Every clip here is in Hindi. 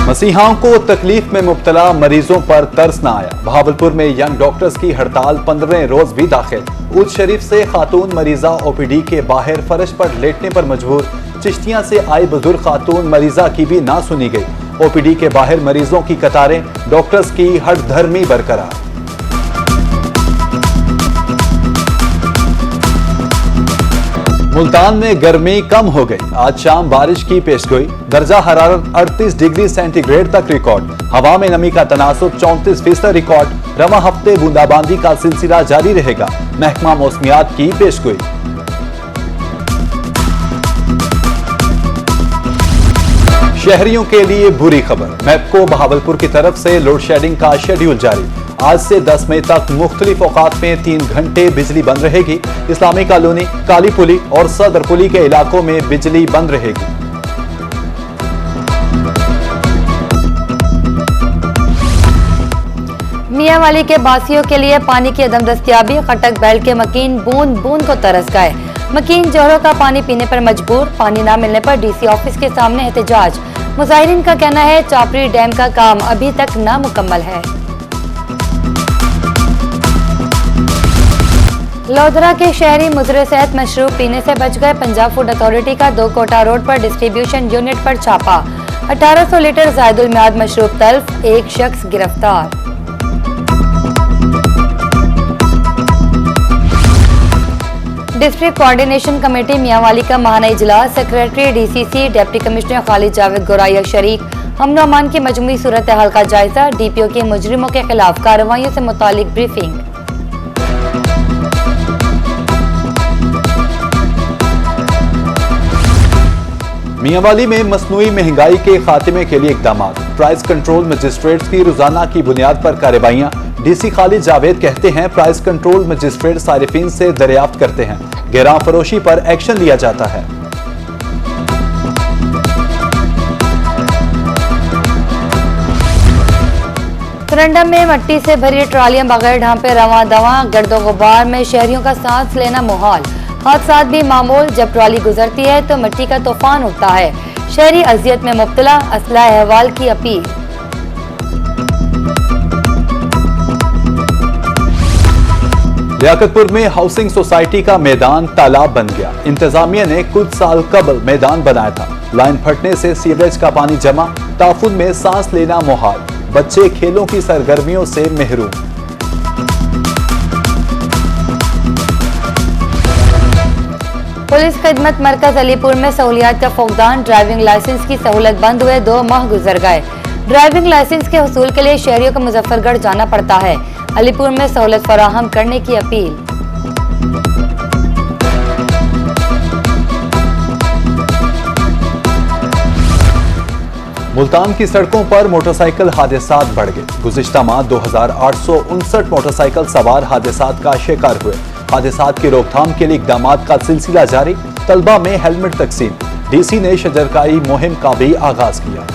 मसीहाओं को तकलीफ में मुब्तला मरीजों पर तरस न आया। भावलपुर में यंग डॉक्टर्स की हड़ताल 15वें रोज भी दाखिल। उज शरीफ से खातून मरीजा ओपीडी के बाहर फर्श पर लेटने पर मजबूर। चिश्तियां से आई बुजुर्ग खातून मरीजा की भी ना सुनी गई। ओपीडी के बाहर मरीजों की कतारें, डॉक्टर्स की हठधर्मी बरकरार। मुल्तान में गर्मी कम हो गई। आज शाम बारिश की पेशगोई। दर्जा हरारत 38 डिग्री सेंटीग्रेड तक रिकॉर्ड। हवा में नमी का तनासुब 34% रिकॉर्ड। रवा हफ्ते बूंदाबांदी का सिलसिला जारी रहेगा। महकमा मौसमियात की पेशगोई। शहरियों के लिए बुरी खबर। मैपको बहावलपुर की तरफ से लोड शेडिंग का शेड्यूल जारी। आज से 10 मई तक मुख्तलिफ औकात में 3 घंटे बिजली बंद रहेगी। इस्लामी कॉलोनी, काली पुली और सदर पुली के इलाकों में बिजली बंद रहेगी। मियांवाली के बासियों के लिए पानी की अदम दस्तियाबी। खटक बैल के मकीन बूंद बूंद को तरस गए। मकीन जोहरों का पानी पीने पर मजबूर। पानी न मिलने पर डीसी ऑफिस के सामने एहतजाज। मुजाहिरीन का कहना है चापरी डैम का काम अभी तक नामुकम्मल है। लोधरा के शहरी मुजरे सेहत मशरूब पीने से बच गए। पंजाब फूड अथॉरिटी का 2 कोटा रोड पर डिस्ट्रीब्यूशन यूनिट पर छापा। 1800 लीटर जायदुल मियाद मशरूब तल्फ, एक शख्स गिरफ्तार। डिस्ट्रिक्ट कोऑर्डिनेशन कमेटी मियांवाली का माहाना इजलास। Secretary DCC, deputy commissioner Khalid Javed Goraya शरीक। अमन अमान की मजमूई सूरत हाल का जायजा। डीपीओ की मुजरिमों के खिलाफ कार्रवाइयों से मुतालिक ब्रीफिंग। मियांवाली में मसनूई महंगाई के खात्मे के लिए इकदाम। प्राइस कंट्रोल मजिस्ट्रेट्स की रोजाना की बुनियाद पर कार्रवाइयां। डीसी खालिद जावेद कहते हैं प्राइस कंट्रोल मजिस्ट्रेट सारिफीन से दरियाफ्त करते हैं। गिरां फरोशी पर एक्शन लिया जाता है। सरंडम में मट्टी से भरी ट्रालियां बगैर ढांपे रवां दवा। गर्दो गुबार में शहरियों का सांस लेना मुहाल। हादसा भी मामूल। जब ट्रॉली गुजरती है तो मिट्टी का तूफान उठता है। शहरी अजियत में मुब्तला। असला अहवाल की अपील। लियाकतपुर में हाउसिंग सोसाइटी का मैदान तालाब बन गया। इंतजामिया ने कुछ साल कबल मैदान बनाया था। लाइन फटने से सीवरेज का पानी जमा। ताफुन में सांस लेना मुहाल। बच्चे खेलों की सरगर्मियों से महरूम। पुलिस खिदमत मरकज अलीपुर में सहूलियात का फौकदान। ड्राइविंग लाइसेंस की सहूलत बंद हुए 2 माह गुजर गए। ड्राइविंग लाइसेंस के हुसूल के लिए शहरियों को मुजफ्फरगढ़ जाना पड़ता है। अलीपुर में सहूलत फराहम करने की अपील। मुल्तान की सड़कों पर मोटरसाइकिल हादसात बढ़ गए। गुज़िश्ता माह 2859 मोटरसाइकिल सवार हादसात का शिकार हुए। हादसात की रोकथाम के लिए इकदामात का सिलसिला जारी। तलबा में हेलमेट तकसीम। डीसी ने शजरकारी मुहिम का भी आगाज किया।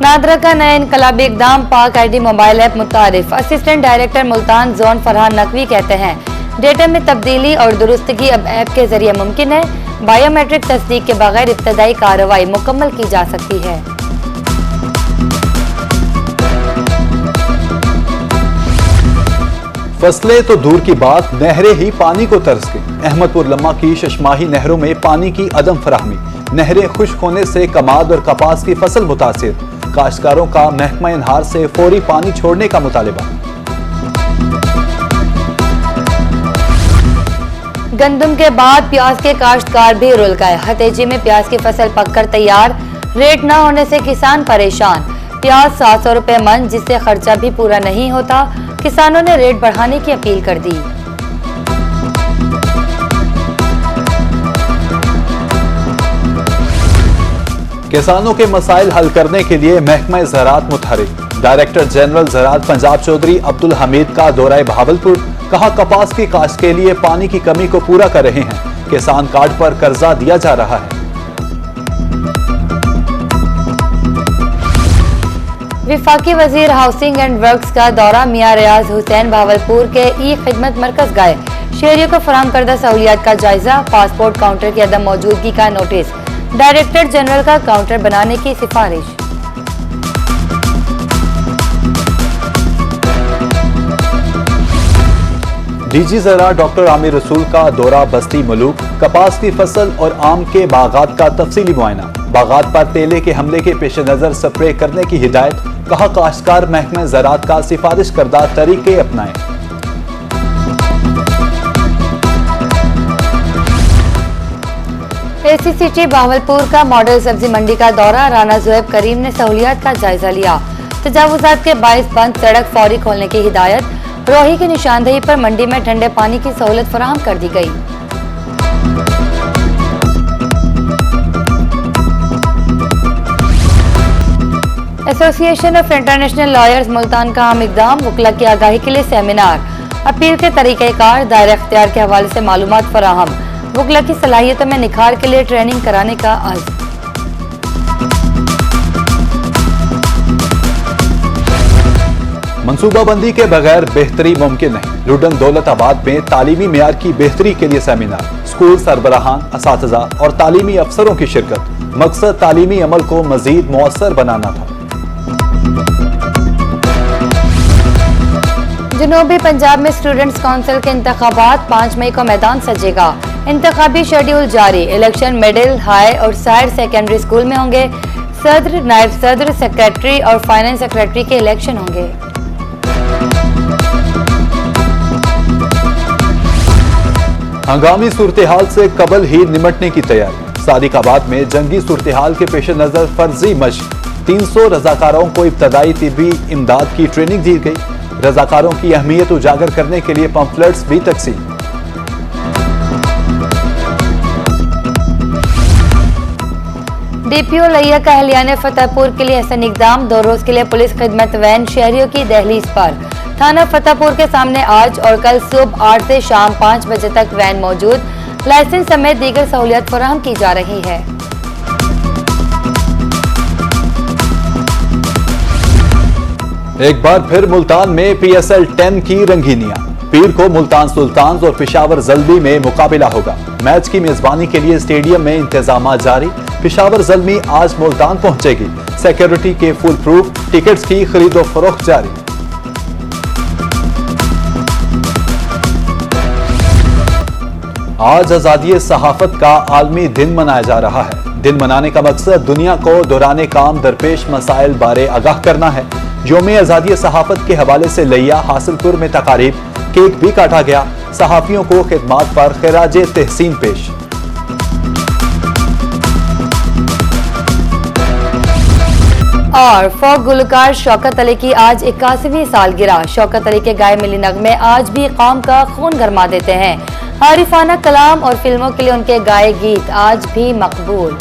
नादरा का नया इनकलाबी इकदाम। पाक आईडी मोबाइल ऐप मुतारिफ। Assistant director Multan zone Farhan Naqvi कहते हैं डेटा में तब्दीली और दुरुस्तगी अब ऐप के जरिए मुमकिन है। बायोमेट्रिक तस्दीक के बगैर इब्तदाई कार्रवाई मुकम्मल की जा सकती है। फसलें तो दूर की बात, नहरें ही पानी को तरस गई। अहमदपुर लम्मा की शशमाही नहरों में पानी की अदम फराहमी। नहरें खुश्क होने से कमाद और कपास की फसल मुतासिर। काश्तकारों का महकमा इनहार से फौरी पानी छोड़ने का मुतालिबा। गंदम के बाद प्याज के काश्तकार भी रुल गए। हतेजी में प्याज की फसल पककर तैयार। रेट न होने से किसान परेशान। प्याज 700 रुपए मन, जिससे खर्चा भी पूरा नहीं होता। किसानों ने रेट बढ़ाने की अपील कर दी। किसानों के मसाइल हल करने के लिए महकमा ज़राअत मुतहरिक। डायरेक्टर जनरल ज़राअत पंजाब चौधरी अब्दुल हमीद का दौरा भावलपुर। कहा कपास की काश्त के लिए पानी की कमी को पूरा कर रहे हैं। किसान कार्ड पर कर्जा दिया जा रहा है। विफाकी वजीर हाउसिंग एंड वर्क्स का दौरा। मियां रियाज हुसैन भावलपुर के ई खिदमत मरकज गए। शहरियों को फराहम करदा सहूलियात का जायजा, पासपोर्ट काउंटर की अदम मौजूदगी का नोटिस, डायरेक्टर जनरल का काउंटर बनाने की सिफारिश। डीजी ज़रा डॉक्टर आमिर रसूल का दौरा बस्ती मलूक, कपास की फसल और आम के बागात का तफसीली मुआयना, बागात पर तेले के हमले के पेश नजर स्प्रे करने की हिदायत, कहा काश्तकार महकमे ज़राअत का सिफारिश करदा तरीके अपनाएं। एसीसीटी बहावलपुर का मॉडल सब्जी मंडी का दौरा, राना ज़ुहैब करीम ने सहूलियात का जायजा लिया, तजावुजात के बाइस बंद सड़क फौरी खोलने की हिदायत, रोही की निशानदेही पर मंडी में ठंडे पानी की सहूलत फराहम कर दी गई। Association of international lawyers Multan का अहम इकदाम, वकला की आगाही के लिए सेमिनार, अपील के तरीक़ेकार, दायरा इख्तियार के हवाले से मालूमात फराहम, वकला की सलाहियतों में निखार के लिए ट्रेनिंग कराने का अज़्म। मनसूबाबंदी के बगैर बेहतरी मुमकिन नहीं, लुडन दौलताबाद में तालीमी मेयार की बेहतरी के लिए सेमिनार, स्कूल सरबराहान, असातिज़ा और तालीमी अफसरों की शिरकत, मकसद तालीमी अमल को मजीद मौसर बनाना था। जनूबी पंजाब में स्टूडेंट्स काउंसिल के इंतखाबात 5 मई को मैदान सजेगा, इंतखाबी शेड्यूल जारी, इलेक्शन मिडिल, हाई और हायर सेकेंडरी स्कूल में होंगे, सदर, नायब सदर, सेक्रेटरी और फाइनेंस सेक्रेटरी के इलेक्शन होंगे। हंगामी सूरत हाल से कबल ही निमटने की तैयारी, सादिकाबाद में जंगी सूरत हाल के पेश नजर फर्जी मश्क, 300 रजाकारों को इब्तदाई तिब्बी इमदाद की ट्रेनिंग दी गई, रजाकारों की अहमियत उजागर करने के लिए पंफलेट्स भी तकसीम। डीपीओ लिया का अहलियाने फतेहपुर के लिए एहसन इकदाम, 2 रोज के लिए पुलिस खिदमत वैन शहरियों की दहलीज पर, थाना फतेहपुर के सामने आज और कल सुबह 8 से शाम 5 बजे तक वैन मौजूद, लाइसेंस समेत दीगर सहूलियत फराहम की जा रही है। एक बार फिर मुल्तान में PSL 10 की रंगीनियां, पीर को मुल्तान सुल्तान्स और पेशावर ज़ल्मी में मुकाबला होगा, मैच की मेजबानी के लिए स्टेडियम में इंतजाम जारी, पेशावर ज़ल्मी आज मुल्तान पहुंचेगी, सिक्योरिटी के फुल प्रूफ, टिकट्स की खरीदो फरोख्त जारी। आज आज़ादी सहाफत का आलमी दिन मनाया जा रहा है। दिन मनाने का मकसद दुनिया को दौरान काम दरपेश मसाइल बारे आगाह करना है। यौम आज़ादी सहाफत के हवाले से लिया हासिलपुर में तकारीब, केक भी काटा गया, सहाफियों को खिदमात पर खिराज तहसीन पेश। और फोक गुलकार शौकत अली की आज 81वीं सालगिरह, शौकत अली के गाए मिली नगमे आज भी कौम का खून गरमा देते हैं, आरिफाना कलाम और फिल्मों के लिए उनके गाए गीत आज भी मकबूल।